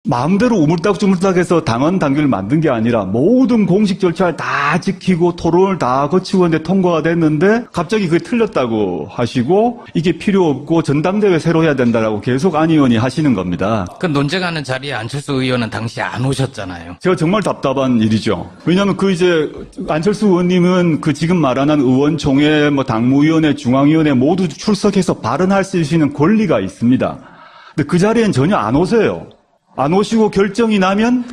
마음대로 우물딱주물딱해서 당헌 당규를 만든 게 아니라 모든 공식 절차를 다 지키고 토론을 다 거치고 이제 통과가 됐는데 갑자기 그게 틀렸다고 하시고 이게 필요 없고 전당대회 새로 해야 된다라고 계속 안 의원이 하시는 겁니다. 그 논쟁하는 자리에 안철수 의원은 당시 안 오셨잖아요. 제가 정말 답답한 일이죠. 왜냐하면 안철수 의원님은 지금 말하는 의원총회, 당무위원회, 중앙위원회 모두 출석해서 발언할 수 있는 권리가 있습니다. 근데 그 자리엔 전혀 안 오세요. 안 오시고 결정이 나면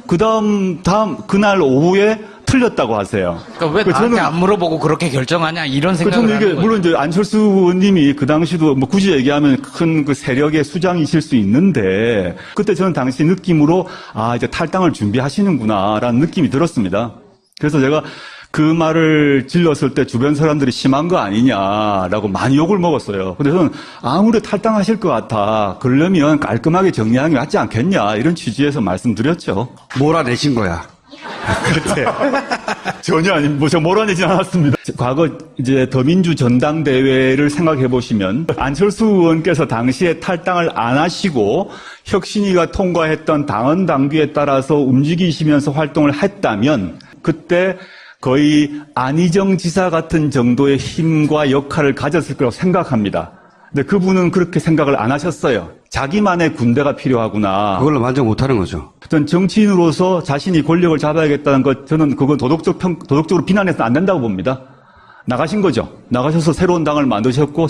그날 오후에 틀렸다고 하세요. 그러니까 왜 나한테 안 물어보고 그렇게 결정하냐 이런 생각을 하는 거예요. 물론 이제 안철수 의원님이 그 당시도 굳이 얘기하면 큰 세력의 수장이실 수 있는데 그때 저는 당시 느낌으로 이제 탈당을 준비하시는구나라는 느낌이 들었습니다. 그래서 제가 그 말을 질렀을 때 주변 사람들이 심한 거 아니냐라고 많이 욕을 먹었어요. 근데 저는 아무리 탈당하실 것 같아. 그러려면 깔끔하게 정리하는 게 맞지 않겠냐. 이런 취지에서 말씀드렸죠. 몰아내신 거야. 그때. 전혀 제가 몰아내진 않았습니다. 과거 이제 더민주 전당대회를 생각해 보시면 안철수 의원께서 당시에 탈당을 안 하시고 혁신위가 통과했던 당헌 당규에 따라서 움직이시면서 활동을 했다면 그때 거의 안희정 지사 같은 정도의 힘과 역할을 가졌을 거라고 생각합니다. 근데 그분은 그렇게 생각을 안 하셨어요. 자기만의 군대가 필요하구나. 그걸로 만족 못하는 거죠. 어떤 정치인으로서 자신이 권력을 잡아야겠다는 것, 저는 그건 도덕적으로 비난해서는 안 된다고 봅니다. 나가신 거죠. 나가셔서 새로운 당을 만드셨고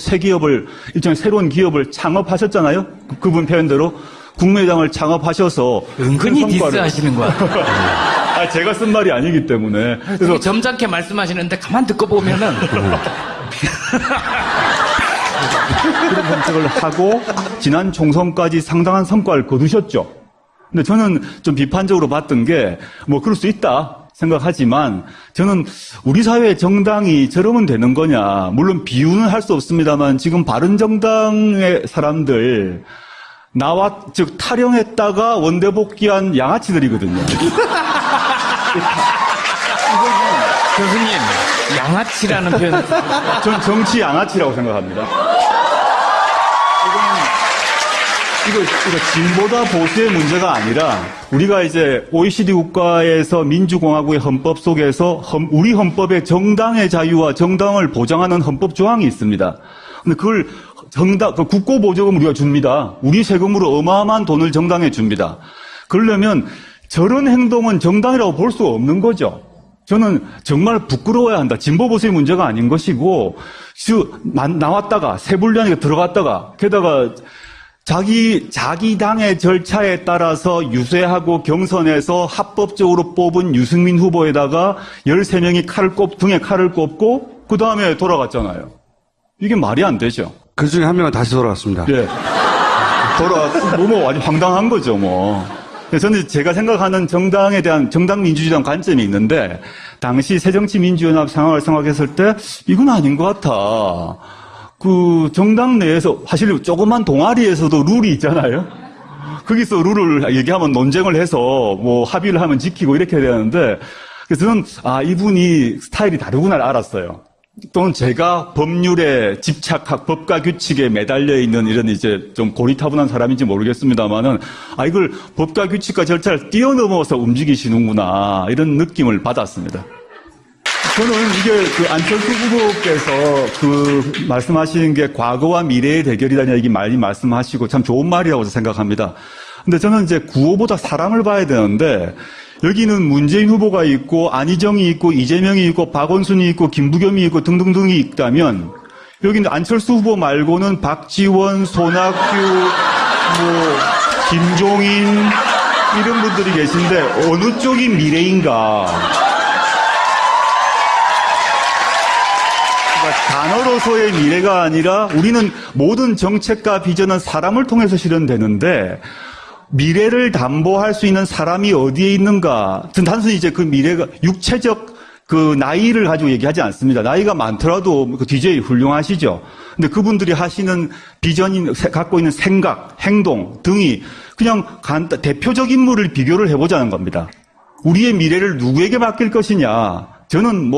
일종의 새로운 기업을 창업하셨잖아요. 그분 표현대로 국민의당을 창업하셔서 은근히 디스하시는 거야. 제가 쓴 말이 아니기 때문에. 그래서 점잖게 말씀하시는데 가만 듣고 보면은 그런 정책을 하고 지난 총선까지 상당한 성과를 거두셨죠. 근데 저는 좀 비판적으로 봤던 게 그럴 수 있다 생각하지만 저는 우리 사회의 정당이 저러면 되는 거냐. 물론 비유는 할 수 없습니다만 지금 바른정당의 사람들 즉 탈영했다가 원대 복귀한 양아치들이거든요. 교수님, 양아치라는 표현. 저는 정치 양아치라고 생각합니다. 이거 진보다 보수의 문제가 아니라 우리가 이제 OECD 국가에서 민주공화국의 헌법 속에서 우리 헌법에 정당의 자유와 정당을 보장하는 헌법 조항이 있습니다. 근데 그걸 국고보조금 우리가 줍니다. 우리 세금으로 어마어마한 돈을 정당에 줍니다. 그러려면 저런 행동은 정당이라고 볼 수 없는 거죠. 저는 정말 부끄러워야 한다. 진보 보수의 문제가 아닌 것이고 나왔다가 세불리하니까 들어갔다가 게다가 자기 당의 절차에 따라서 유세하고 경선에서 합법적으로 뽑은 유승민 후보에다가 13명이 등에 칼을 꼽고 그 다음에 돌아갔잖아요. 이게 말이 안 되죠. 그 중에 한 명은 다시 돌아왔습니다. 예. 아주 황당한 거죠, 저는 제가 생각하는 정당에 대한 정당민주주의에 대한 관점이 있는데 당시 새정치민주연합 상황을 생각했을 때 이건 아닌 것 같아. 정당 내에서 사실 조그만 동아리에서도 룰이 있잖아요. 거기서 룰을 얘기하면 논쟁을 해서 합의를 하면 지키고 이렇게 해야 되는데 그래서 저는 이분이 스타일이 다르구나를 알았어요. 또는 제가 법률에 법과 규칙에 매달려 있는 이런 이제 좀 고리타분한 사람인지 모르겠습니다만은 이걸 법과 규칙과 절차를 뛰어넘어서 움직이시는구나 이런 느낌을 받았습니다. 저는 이게 안철수 후보께서 말씀하시는 게 과거와 미래의 대결이라는 얘기 많이 말씀하시고 참 좋은 말이라고 생각합니다. 근데 저는 이제 구호보다 사람을 봐야 되는데 여기는 문재인 후보가 있고 안희정이 있고 이재명이 있고 박원순이 있고 김부겸이 있고 등등등이 있다면 여기는 안철수 후보 말고는 박지원, 손학규, 김종인 이런 분들이 계신데 어느 쪽이 미래인가? 단어로서의 미래가 아니라 우리는 모든 정책과 비전은 사람을 통해서 실현되는데 미래를 담보할 수 있는 사람이 어디에 있는가? 단순히 이제 그 미래가 육체적 나이를 가지고 얘기하지 않습니다. 나이가 많더라도 DJ 훌륭하시죠. 근데 그분들이 하시는 비전이 갖고 있는 생각, 행동 등이 그냥 대표적 인물을 비교를 해보자는 겁니다. 우리의 미래를 누구에게 맡길 것이냐? 저는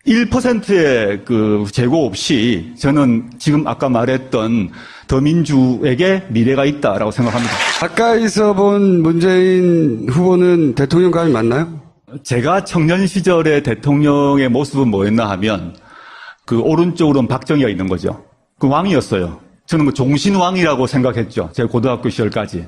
1%의 재고 없이 저는 지금 아까 말했던 더민주에게 미래가 있다라고 생각합니다. 가까이서 본 문재인 후보는 대통령감이 맞나요? 제가 청년 시절의 대통령의 모습은 뭐였나 하면 그 오른쪽으로는 박정희가 있는 거죠. 그 왕이었어요. 저는 그 종신왕이라고 생각했죠. 제 고등학교 시절까지.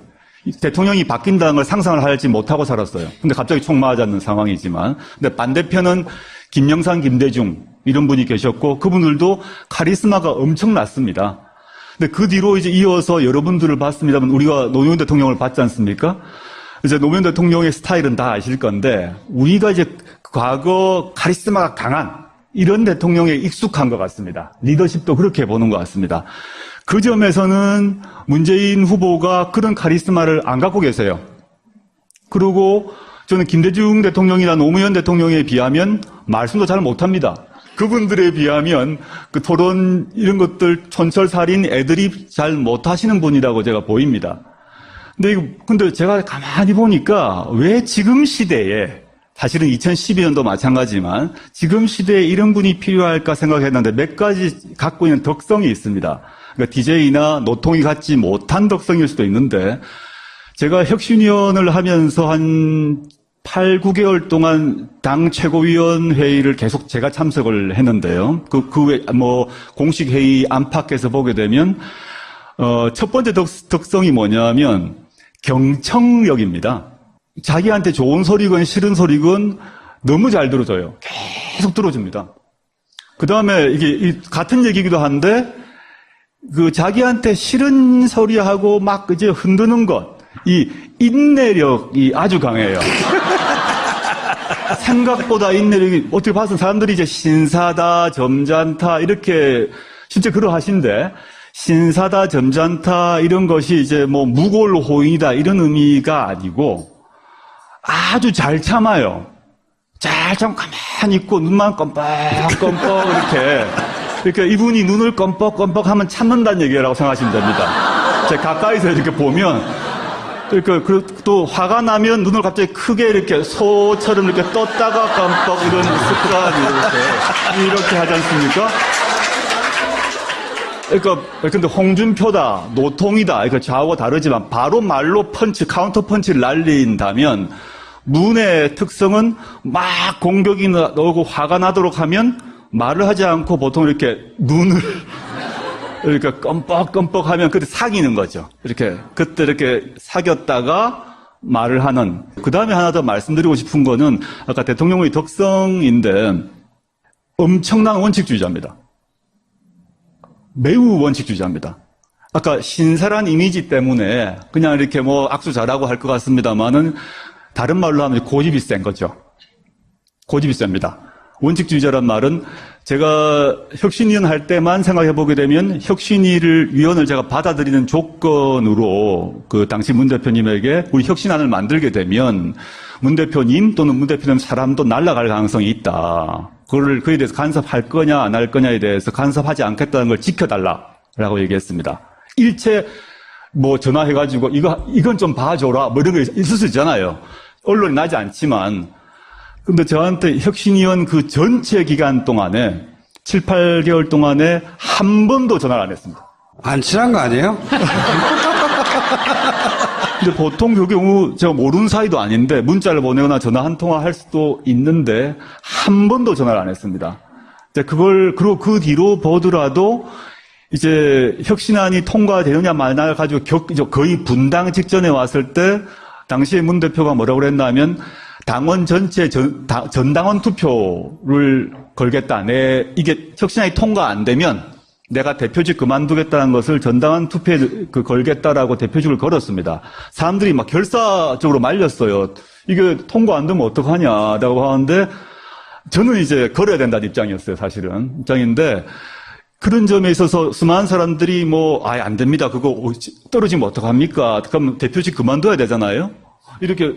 대통령이 바뀐다는 걸 상상을 하지 못하고 살았어요. 근데 갑자기 총 맞았는 상황이지만. 근데 반대편은 김영삼, 김대중 이런 분이 계셨고 그분들도 카리스마가 엄청났습니다. 근데 그 뒤로 이제 이어서 여러분들을 봤습니다만 우리가 노무현 대통령을 봤지 않습니까? 이제 노무현 대통령의 스타일은 다 아실 건데 우리가 이제 과거 카리스마가 강한 이런 대통령에 익숙한 것 같습니다. 리더십도 그렇게 보는 것 같습니다. 그 점에서는 문재인 후보가 그런 카리스마를 안 갖고 계세요. 그리고 저는 김대중 대통령이나 노무현 대통령에 비하면 말씀도 잘 못합니다. 그분들에 비하면 그 토론 이런 것들 촌철살인 애드립 잘 못하시는 분이라고 제가 보입니다. 근데 제가 가만히 보니까 왜 지금 시대에 사실은 2012년도 마찬가지지만 지금 시대에 이런 분이 필요할까 생각했는데 몇 가지 갖고 있는 덕성이 있습니다. 그러니까 DJ나 노통이 갖지 못한 덕성일 수도 있는데 제가 혁신위원을 하면서 한 8, 9개월 동안 당 최고위원 회의를 계속 제가 참석을 했는데요. 공식 회의 안팎에서 보게 되면, 첫 번째 덕성이 뭐냐면 경청력입니다. 자기한테 좋은 소리건 싫은 소리건 너무 잘 들어줘요. 계속 들어줍니다. 그 다음에 이게 같은 얘기기도 한데, 자기한테 싫은 소리하고 막 이제 흔드는 것, 이 인내력이 아주 강해요. 생각보다 인내력이, 어떻게 봐서 사람들이 이제 신사다, 점잖다, 이렇게, 실제 그러하신데, 신사다, 점잖다, 이런 것이 이제 무골호인이다, 이런 의미가 아니고, 아주 잘 참아요. 잘 참 가만히 있고, 눈만 껌뻑껌뻑, 이렇게 이분이 눈을 껌뻑껌뻑 하면 참는다는 얘기라고 생각하시면 됩니다. 제가 가까이서 이렇게 보면, 또 화가 나면 눈을 갑자기 크게 이렇게 소처럼 이렇게 떴다가 깜빡 이런 습관이 이렇게 하지 않습니까? 근데 홍준표다, 노통이다, 좌우가 다르지만 바로 말로 카운터 펀치를 날린다면 문의 특성은 막 공격이 나오고 화가 나도록 하면 말을 하지 않고 보통 이렇게 눈을 그러니까 껌뻑껌뻑 하면 그때 사귀는 거죠. 그때 이렇게 사귀었다가 말을 하는. 그 다음에 하나 더 말씀드리고 싶은 거는 아까 대통령의 덕성인데 엄청난 원칙주의자입니다. 매우 원칙주의자입니다. 아까 신사란 이미지 때문에 그냥 이렇게 악수 잘하고 할 것 같습니다만은 다른 말로 하면 고집이 센 거죠. 고집이 셉니다. 원칙주의자란 말은 제가 혁신위원 할 때만 생각해보게 되면 혁신위원을 제가 받아들이는 조건으로 그 당시 문 대표님에게 우리 혁신안을 만들게 되면 문 대표님 또는 문 대표님 사람도 날아갈 가능성이 있다. 그에 대해서 간섭할 거냐 안 할 거냐에 대해서 간섭하지 않겠다는 걸 지켜달라라고 얘기했습니다. 일체 전화해가지고 이건 좀 봐줘라 이런 거 있을 수 있잖아요. 언론이 나지 않지만 근데 저한테 혁신위원 그 전체 기간 동안에 7, 8개월 동안에 한 번도 전화를 안 했습니다. 안 친한 거 아니에요? 근데 보통 그 경우 제가 모르는 사이도 아닌데 문자를 보내거나 전화 한 통화 할 수도 있는데 한 번도 전화를 안 했습니다. 그리고 그 뒤로 보더라도 이제 혁신안이 통과되느냐 마느냐 가지고 거의 분당 직전에 왔을 때 당시에 문 대표가 뭐라고 그랬냐면 당원 전체 전당원 투표를 걸겠다. 이게 혁신안이 통과 안 되면 내가 대표직 그만두겠다는 것을 전당원 투표에 걸겠다라고 대표직을 걸었습니다. 사람들이 막 결사적으로 말렸어요. 이게 통과 안 되면 어떡하냐라고 하는데 저는 이제 걸어야 된다는 입장이었어요. 사실은 입장인데 그런 점에 있어서 수많은 사람들이 아예 안 됩니다. 그거 떨어지면 어떡합니까? 그럼 대표직 그만둬야 되잖아요. 이렇게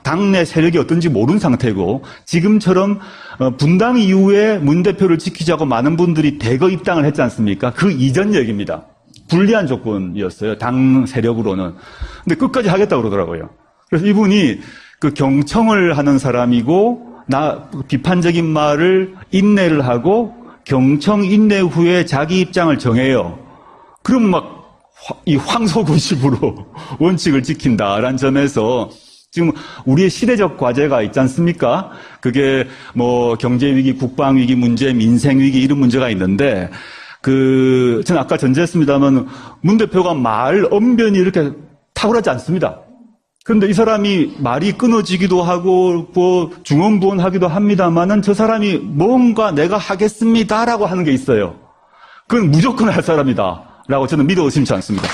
당내 세력이 어떤지 모르는 상태고 지금처럼 분당 이후에 문 대표를 지키자고 많은 분들이 대거 입당을 했지 않습니까? 그 이전 얘기입니다. 불리한 조건이었어요. 당 세력으로는. 근데 끝까지 하겠다고 그러더라고요. 그래서 이분이 그 경청을 하는 사람이고 비판적인 말을 인내를 하고 경청 인내 후에 자기 입장을 정해요. 그럼 막 이 황소고집으로 원칙을 지킨다라는 점에서 지금 우리의 시대적 과제가 있지 않습니까? 그게 뭐 경제위기, 국방위기 문제, 민생위기 이런 문제가 있는데 저는 아까 전제했습니다만 문 대표가 말 언변이 이렇게 탁월하지 않습니다. 그런데 이 사람이 말이 끊어지기도 하고 뭐 중언부언하기도 합니다만은 저 사람이 뭔가 내가 하겠습니다라고 하는 게 있어요. 그건 무조건 할 사람이다라고 저는 믿어 의심치 않습니다.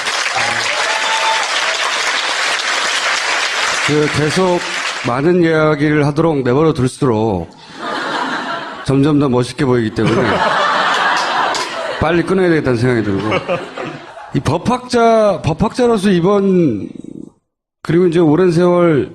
계속 많은 이야기를 하도록 내버려 둘수록 점점 더 멋있게 보이기 때문에 빨리 끊어야 되겠다는 생각이 들고 이 법학자로서 그리고 이제 오랜 세월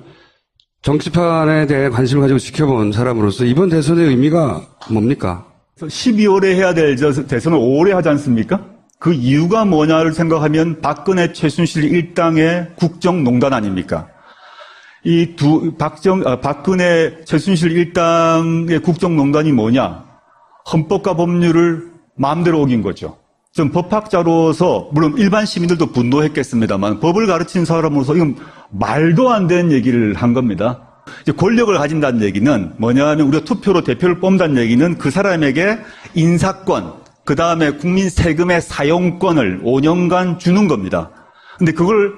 정치판에 대해 관심을 가지고 지켜본 사람으로서 이번 대선의 의미가 뭡니까? 12월에 해야 될 대선을 5월에 하지 않습니까? 그 이유가 뭐냐를 생각하면 박근혜 최순실 일당의 국정농단 아닙니까? 박근혜 최순실 일당의 국정농단이 뭐냐? 헌법과 법률을 마음대로 어긴 거죠. 전 법학자로서 물론 일반 시민들도 분노했겠습니다만 법을 가르친 사람으로서 이건 말도 안 되는 얘기를 한 겁니다. 이제 권력을 가진다는 얘기는 뭐냐 하면 우리가 투표로 대표를 뽑는다는 얘기는 그 사람에게 인사권, 그 다음에 국민 세금의 사용권을 5년간 주는 겁니다. 근데 그걸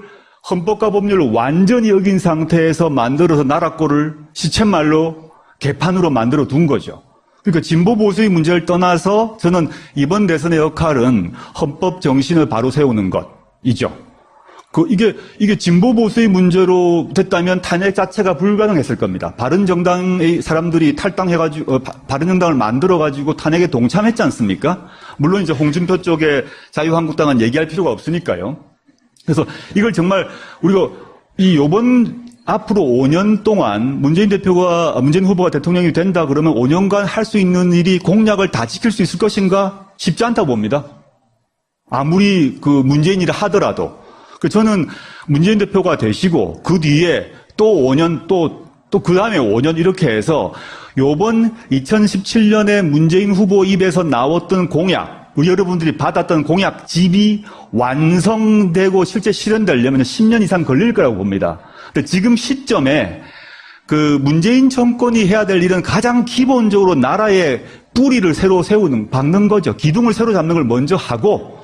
헌법과 법률을 완전히 어긴 상태에서 만들어서 나라꼴을 시쳇말로 개판으로 만들어 둔 거죠. 그러니까 진보 보수의 문제를 떠나서 저는 이번 대선의 역할은 헌법 정신을 바로 세우는 것이죠. 이게 진보 보수의 문제로 됐다면 탄핵 자체가 불가능했을 겁니다. 바른정당의 사람들이 탈당해가지고 바른정당을 만들어가지고 탄핵에 동참했지 않습니까? 물론 이제 홍준표 쪽에 자유한국당은 얘기할 필요가 없으니까요. 그래서 이걸 정말 우리가 앞으로 5년 동안 문재인 후보가 대통령이 된다 그러면 5년간 할 수 있는 일이 공약을 다 지킬 수 있을 것인가? 쉽지 않다고 봅니다. 아무리 문재인이라 하더라도. 저는 문재인 대표가 되시고 그 뒤에 또 5년 또 그 다음에 5년 이렇게 해서 요번 2017년에 문재인 후보 입에서 나왔던 공약, 우리 여러분들이 받았던 공약집이 완성되고 실제 실현되려면 10년 이상 걸릴 거라고 봅니다. 근데 지금 시점에 문재인 정권이 해야 될 일은 가장 기본적으로 나라의 뿌리를 새로 박는 거죠. 기둥을 새로 잡는 걸 먼저 하고,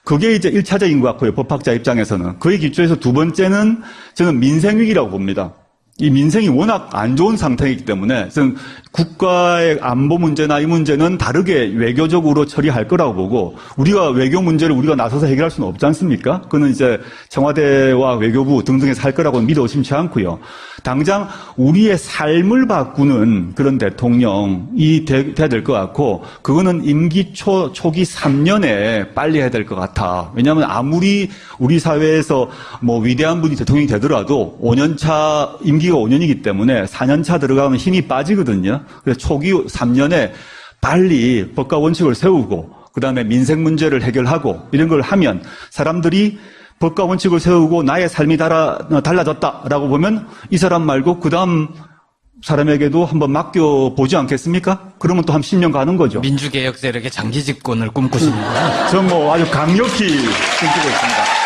그게 이제 1차적인 것 같고요. 법학자 입장에서는. 그의 기초에서 두 번째는 저는 민생위기라고 봅니다. 이 민생이 워낙 안 좋은 상태이기 때문에 저는 국가의 안보 문제나 이 문제는 다르게 외교적으로 처리할 거라고 보고, 우리가 외교 문제를 우리가 나서서 해결할 수는 없지 않습니까? 그거는 이제 청와대와 외교부 등등에서 할 거라고 믿어 의심치 않고요. 당장 우리의 삶을 바꾸는 그런 대통령이 돼야 될 것 같고, 그거는 임기 초기 3년에 빨리 해야 될 것 같아. 왜냐하면 아무리 우리 사회에서 뭐 위대한 분이 대통령이 되더라도 5년차 임기가 5년이기 때문에 4년차 들어가면 힘이 빠지거든요. 그래서 초기 3년에 빨리 법과 원칙을 세우고 그다음에 민생 문제를 해결하고 이런 걸 하면 사람들이 법과 원칙을 세우고 나의 삶이 달라졌다라고 보면 이 사람 말고 그다음 사람에게도 한번 맡겨보지 않겠습니까? 그러면 또 한 10년 가는 거죠. 민주개혁 세력의 장기 집권을 꿈꾸시는 거예요? 전 아주 강력히 꿈꾸고 있습니다.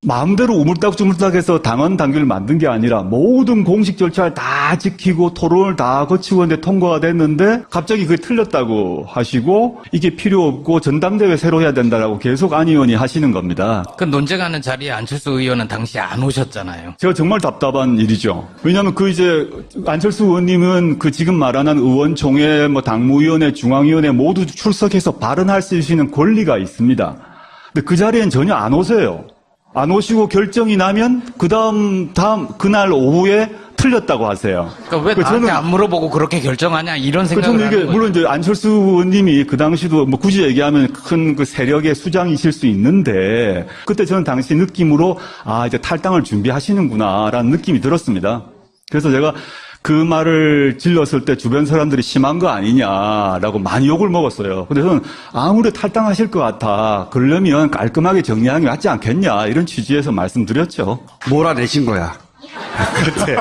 마음대로 우물딱주물딱해서 당헌 당규를 만든 게 아니라 모든 공식 절차를 다 지키고 토론을 다 거치고 있는데 통과가 됐는데 갑자기 그게 틀렸다고 하시고 이게 필요 없고 전당대회 새로 해야 된다라고 계속 안 의원이 하시는 겁니다. 그 논쟁하는 자리에 안철수 의원은 당시 안 오셨잖아요. 제가 정말 답답한 일이죠. 왜냐하면 안철수 의원님은 지금 말하는 의원총회, 당무위원회, 중앙위원회 모두 출석해서 발언할 수 있는 권리가 있습니다. 근데 그 자리엔 전혀 안 오세요. 안 오시고 결정이 나면 그날 오후에 틀렸다고 하세요. 그러니까 왜 나한테 안 물어보고 그렇게 결정하냐 이런 생각을 하는 거예요. 물론 이제 안철수 의원님이 그 당시도 굳이 얘기하면 큰 세력의 수장이실 수 있는데 그때 저는 당시 느낌으로 이제 탈당을 준비하시는구나라는 느낌이 들었습니다. 그래서 제가 그 말을 질렀을 때 주변 사람들이 심한 거 아니냐라고 많이 욕을 먹었어요. 근데 저는 아무리 탈당하실 것 같아. 그러려면 깔끔하게 정리하는 게 낫지 않겠냐. 이런 취지에서 말씀드렸죠. 몰아내신 거야. 그때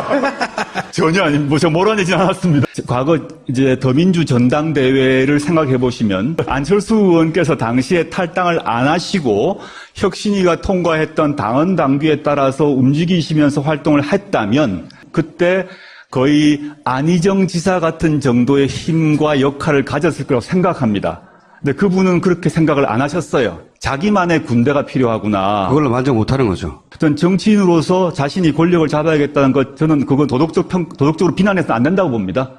전혀 제가 몰아내진 않았습니다. 과거 이제 더민주 전당대회를 생각해 보시면 안철수 의원께서 당시에 탈당을 안 하시고 혁신위가 통과했던 당헌 당규에 따라서 움직이시면서 활동을 했다면 그때 거의 안희정 지사 같은 정도의 힘과 역할을 가졌을 거라고 생각합니다. 근데 그분은 그렇게 생각을 안 하셨어요. 자기만의 군대가 필요하구나. 그걸로 만족 못하는 거죠. 전 정치인으로서 자신이 권력을 잡아야겠다는 것, 저는 그건 도덕적으로 비난해서는 안 된다고 봅니다.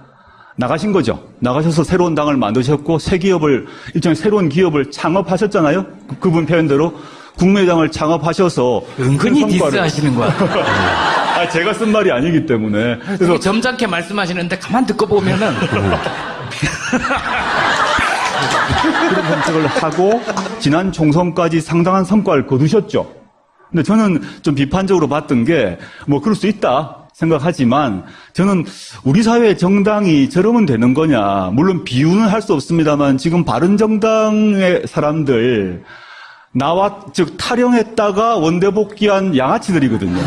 나가신 거죠. 나가셔서 새로운 당을 만드셨고, 새 기업을, 일종의 새로운 기업을 창업하셨잖아요. 그분 표현대로. 국민의당을 창업하셔서. 은근히 큰 성과를- 디스하시는 거야. 아, 제가 쓴 말이 아니기 때문에. 그래서 되게 점잖게 말씀하시는데 가만 듣고 보면은 그런 정책을 하고 지난 총선까지 상당한 성과를 거두셨죠. 근데 저는 좀 비판적으로 봤던 게 뭐 그럴 수 있다 생각하지만 저는 우리 사회의 정당이 저러면 되는 거냐. 물론 비유는 할 수 없습니다만 지금 바른정당의 사람들 즉 탈영했다가 원대 복귀한 양아치들이거든요.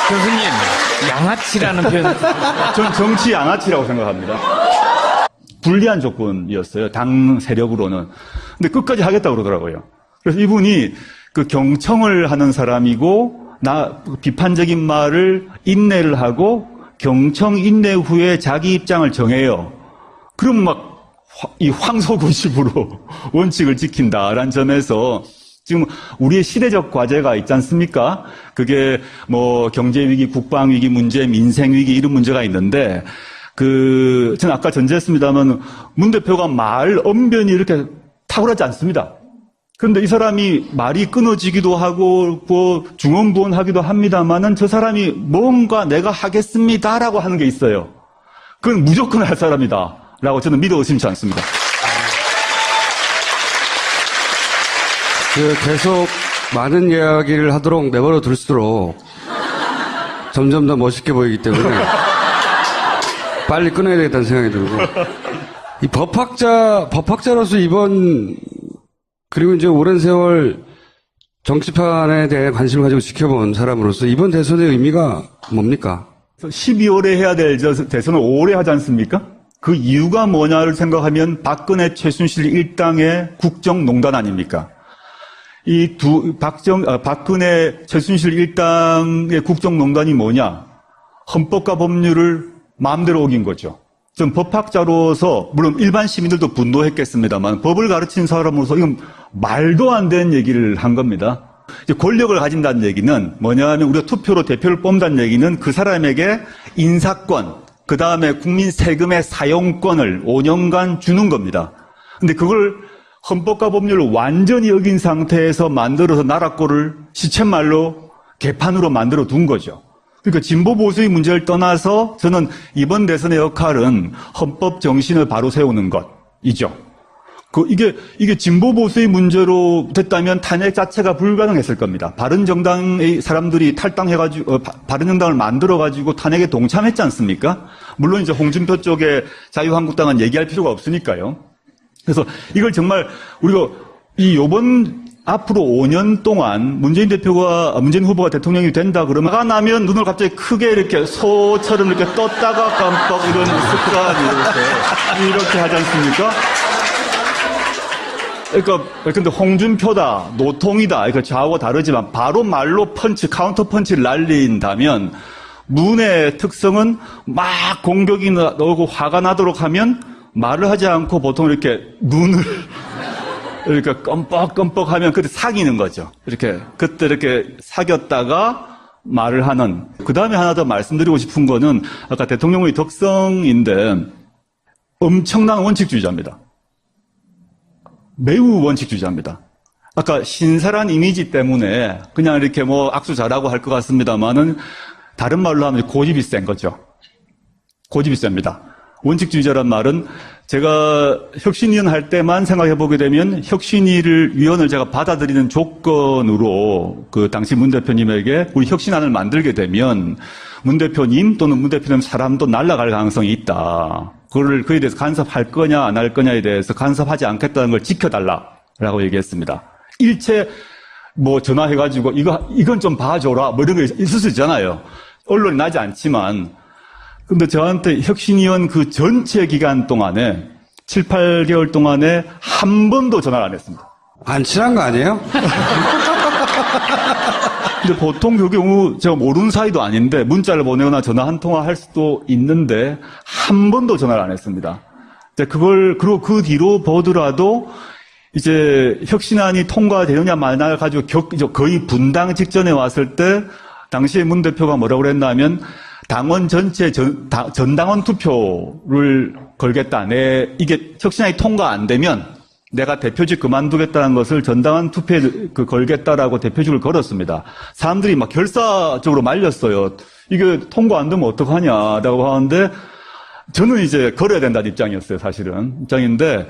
교수님 양아치라는 표현 저는 정치 양아치라고 생각합니다. 불리한 조건이었어요. 당 세력으로는. 근데 끝까지 하겠다고 그러더라고요. 그래서 이분이 그 경청을 하는 사람이고, 비판적인 말을 인내를 하고, 경청 인내 후에 자기 입장을 정해요. 그럼 이 황소구십으로 원칙을 지킨다라는 점에서 지금 우리의 시대적 과제가 있지 않습니까? 그게 뭐 경제위기, 국방위기 문제, 민생위기 이런 문제가 있는데, 저는 아까 전제했습니다만, 문 대표가 말 언변이 이렇게 탁월하지 않습니다. 그런데 이 사람이 말이 끊어지기도 하고, 중언부언하기도 합니다만은 저 사람이 뭔가 내가 하겠습니다라고 하는 게 있어요. 그건 무조건 할 사람이다. 라고 저는 믿어 의심치 않습니다. 계속 많은 이야기를 하도록 내버려 둘수록 점점 더 멋있게 보이기 때문에 빨리 끊어야 되겠다는 생각이 들고, 이 법학자로서 그리고 이제 오랜 세월 정치판에 대해 관심을 가지고 지켜본 사람으로서 이번 대선의 의미가 뭡니까? 12월에 해야 될 대선을 5월에 하지 않습니까? 그 이유가 뭐냐를 생각하면 박근혜 최순실 일당의 국정농단 아닙니까? 박근혜 최순실 일당의 국정농단이 뭐냐? 헌법과 법률을 마음대로 어긴 거죠. 전 법학자로서, 물론 일반 시민들도 분노했겠습니다만, 법을 가르친 사람으로서 이건 말도 안 되는 얘기를 한 겁니다. 이제 권력을 가진다는 얘기는 뭐냐 하면 우리가 투표로 대표를 뽑는다는 얘기는 그 사람에게 인사권, 그 다음에 국민 세금의 사용권을 5년간 주는 겁니다. 근데 그걸 헌법과 법률을 완전히 어긴 상태에서 만들어서 나라꼴을 시쳇말로 개판으로 만들어 둔 거죠. 그러니까 진보 보수의 문제를 떠나서 저는 이번 대선의 역할은 헌법 정신을 바로 세우는 것이죠. 이게 진보 보수의 문제로 됐다면 탄핵 자체가 불가능했을 겁니다. 바른정당의 사람들이 탈당해가지고 바른정당을 만들어가지고 탄핵에 동참했지 않습니까? 물론 이제 홍준표 쪽에 자유한국당은 얘기할 필요가 없으니까요. 그래서 이걸 정말 우리가 앞으로 5년 동안 문재인 후보가 대통령이 된다 그러면 화가 나면 눈을 갑자기 크게 이렇게 소처럼 이렇게 떴다가 깜빡 이런 습관이 이렇게 하지 않습니까? 그러니까 근데 홍준표다, 노통이다, 그러니까 좌우가 다르지만 바로 말로 카운터 펀치를 날린다면 문의 특성은 막 공격이 나오고 화가 나도록 하면 말을 하지 않고 보통 이렇게 눈을 이렇게 껌뻑껌뻑 하면 그때 사귀는 거죠. 그때 이렇게 사귀었다가 말을 하는. 그 다음에 하나 더 말씀드리고 싶은 거는 아까 대통령의 덕성인데 엄청난 원칙주의자입니다. 매우 원칙주의자입니다. 아까 신랄한 이미지 때문에 그냥 이렇게 악수 잘하고 할 것 같습니다만은 다른 말로 하면 고집이 센 거죠. 고집이 셉니다. 원칙주의자란 말은 제가 혁신위원 할 때만 생각해 보게 되면 위원을 제가 받아들이는 조건으로 그 당시 문 대표님에게 우리 혁신안을 만들게 되면 문 대표님 또는 문 대표님 사람도 날아갈 가능성이 있다. 그에 대해서 간섭할 거냐 안 할 거냐에 대해서 간섭하지 않겠다는 걸 지켜달라라고 얘기했습니다. 일체 뭐 전화해가지고 이건 좀 봐줘라 뭐 이런 거 있을 수 있잖아요. 언론이 나지 않지만. 근데 저한테 혁신위원 그 전체 기간 동안에 7, 8개월 동안에 한 번도 전화를 안 했습니다. 안 친한 거 아니에요? 근데 보통 그 경우 제가 모르는 사이도 아닌데 문자를 보내거나 전화 한 통화 할 수도 있는데 한 번도 전화를 안 했습니다. 그리고 그 뒤로 보더라도 이제 혁신안이 통과되느냐 마느냐 가지고 거의 분당 직전에 왔을 때 당시에 문 대표가 뭐라고 그랬냐면 당원 전체 전당원 투표를 걸겠다. 이게 혁신안이 통과 안 되면 내가 대표직 그만두겠다는 것을 전당원 투표에 걸겠다라고 대표직을 걸었습니다. 사람들이 막 결사적으로 말렸어요. 이게 통과 안 되면 어떡하냐라고 하는데 저는 이제 걸어야 된다는 입장이었어요, 사실은. 입장인데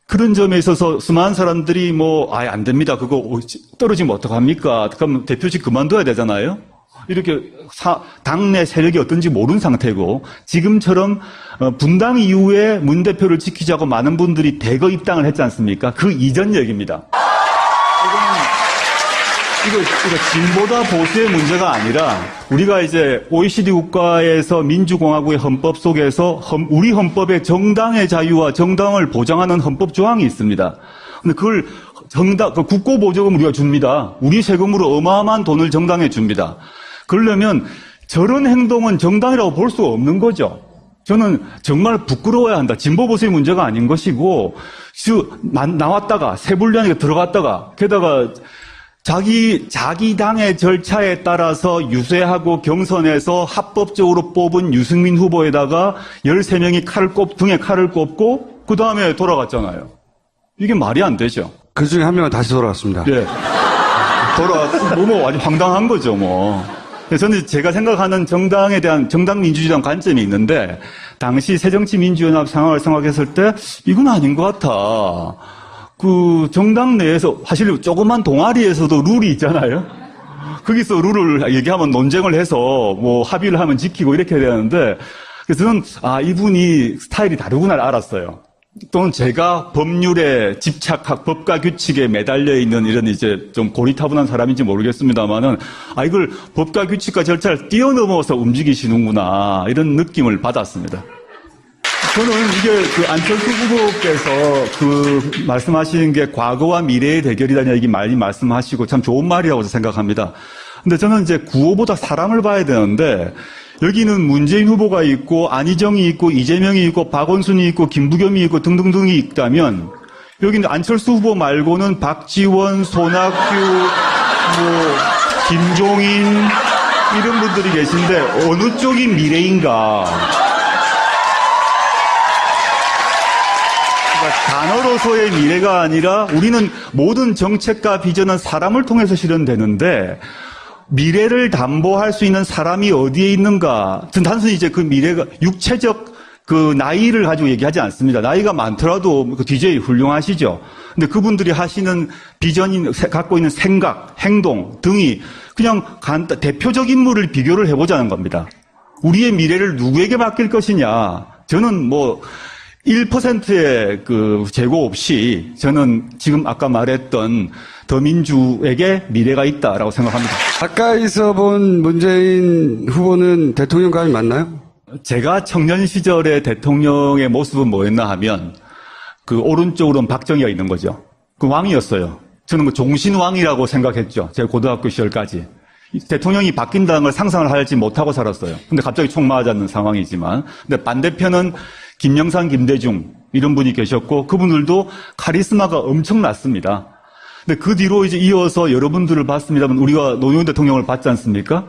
그런 점에 있어서 수많은 사람들이 아예 안 됩니다. 그거 떨어지면 어떡합니까? 그럼 대표직 그만둬야 되잖아요. 이렇게 당내 세력이 어떤지 모르는 상태고 지금처럼 분당 이후에 문 대표를 지키자고 많은 분들이 대거 입당을 했지 않습니까? 그 이전 얘기입니다. 이거 진보다 보수의 문제가 아니라 우리가 이제 OECD 국가에서 민주공화국의 헌법 속에서 우리 헌법에 정당의 자유와 정당을 보장하는 헌법 조항이 있습니다. 근데 그걸 국고보조금 우리가 줍니다. 우리 세금으로 어마어마한 돈을 정당에 줍니다. 그러려면 저런 행동은 정당이라고 볼 수가 없는 거죠. 저는 정말 부끄러워야 한다. 진보 보수의 문제가 아닌 것이고 나왔다가 세불련에 들어갔다가 게다가 자기 당의 절차에 따라서 유세하고 경선에서 합법적으로 뽑은 유승민 후보에다가 13명이 등에 칼을 꼽고 그 다음에 돌아갔잖아요. 이게 말이 안 되죠. 그 중에 한 명은 다시 돌아왔습니다. 예. 아주 황당한 거죠, 저는 제가 생각하는 정당에 대한 정당 민주주의에 대한 관점이 있는데 당시 새정치민주연합 상황을 생각했을 때 이건 아닌 것 같아. 정당 내에서 사실 조그만 동아리에서도 룰이 있잖아요. 거기서 룰을 얘기하면 논쟁을 해서 합의를 하면 지키고 이렇게 해야 되는데 그래서 저는 이분이 스타일이 다르구나를 알았어요. 또는 제가 법률에 법과 규칙에 매달려 있는 이런 이제 좀 고리타분한 사람인지 모르겠습니다만은 이걸 법과 규칙과 절차를 뛰어넘어서 움직이시는구나 이런 느낌을 받았습니다. 저는 이게 안철수 후보께서 말씀하시는 게 과거와 미래의 대결이라는 얘기 많이 말씀하시고 참 좋은 말이라고 생각합니다. 근데 저는 이제 구호보다 사람을 봐야 되는데 여기는 문재인 후보가 있고 안희정이 있고 이재명이 있고 박원순이 있고 김부겸이 있고 등등등이 있다면 여기는 안철수 후보 말고는 박지원, 손학규, 김종인 이런 분들이 계신데 어느 쪽이 미래인가? 단어로서의 미래가 아니라 우리는 모든 정책과 비전은 사람을 통해서 실현되는데 미래를 담보할 수 있는 사람이 어디에 있는가? 전 단순히 이제 그 미래가 육체적 나이를 가지고 얘기하지 않습니다. 나이가 많더라도 DJ 훌륭하시죠. 근데 그분들이 하시는 비전이 갖고 있는 생각, 행동 등이 그냥 대표적 인물을 비교를 해보자는 겁니다. 우리의 미래를 누구에게 맡길 것이냐? 저는 1%의 재고 없이 저는 지금 아까 말했던 더민주에게 미래가 있다라고 생각합니다. 가까이서 본 문재인 후보는 대통령감이 맞나요? 제가 청년 시절의 대통령의 모습은 뭐였나 하면 오른쪽으로는 박정희가 있는 거죠. 왕이었어요. 저는 종신왕이라고 생각했죠. 제가 고등학교 시절까지. 대통령이 바뀐다는 걸 상상을 하지 못하고 살았어요. 근데 갑자기 총 맞았는 상황이지만. 근데 반대편은 김영삼, 김대중 이런 분이 계셨고 그분들도 카리스마가 엄청났습니다. 근데 그 뒤로 이제 이어서 여러분들을 봤습니다만 우리가 노무현 대통령을 봤지 않습니까?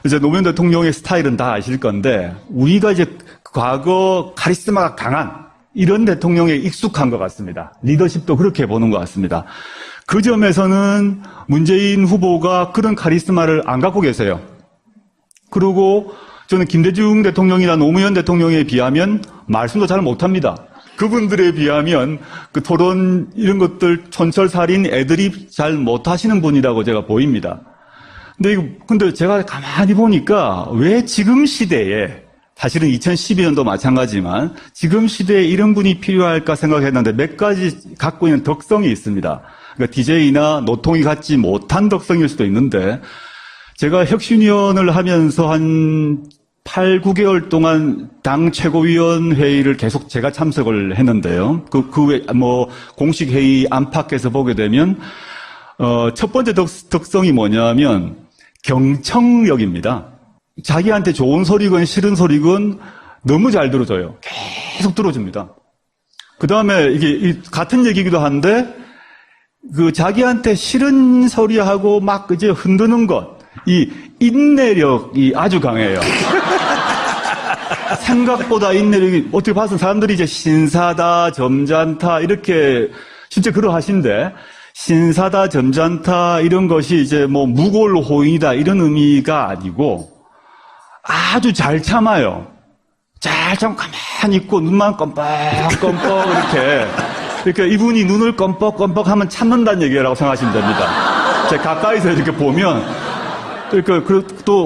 이제 노무현 대통령의 스타일은 다 아실 건데 우리가 이제 과거 카리스마가 강한 이런 대통령에 익숙한 것 같습니다. 리더십도 그렇게 보는 것 같습니다. 그 점에서는 문재인 후보가 그런 카리스마를 안 갖고 계세요. 그리고 저는 김대중 대통령이나 노무현 대통령에 비하면 말씀도 잘 못합니다. 그분들에 비하면 토론 이런 것들 촌철살인 애드립 잘 못하시는 분이라고 제가 보입니다. 근데 제가 가만히 보니까 왜 지금 시대에 사실은 2012년도 마찬가지지만 지금 시대에 이런 분이 필요할까 생각했는데 몇 가지 갖고 있는 덕성이 있습니다. 그러니까 DJ나 노통이 갖지 못한 덕성일 수도 있는데, 제가 혁신위원을 하면서 한 8, 9개월 동안 당 최고위원 회의를 계속 제가 참석을 했는데요. 공식 회의 안팎에서 보게 되면, 첫 번째 덕성이 뭐냐면, 경청력입니다. 자기한테 좋은 소리건 싫은 소리건 너무 잘 들어줘요. 계속 들어줍니다. 그 다음에 이게 같은 얘기기도 한데, 자기한테 싫은 소리하고 막 이제 흔드는 것, 이 인내력이 아주 강해요. 생각보다 인내력이, 어떻게 봐서 사람들이 이제 신사다, 점잖다, 이렇게, 진짜 그러하신데, 신사다, 점잖다, 이런 것이 이제 뭐 무골호인이다, 이런 의미가 아니고, 아주 잘 참아요. 잘 참고 가만히 있고, 눈만 껌뻑껌뻑, 이렇게 이분이 눈을 껌뻑껌뻑 하면 참는다는 얘기라고 생각하시면 됩니다. 제가 가까이서 이렇게 보면, 또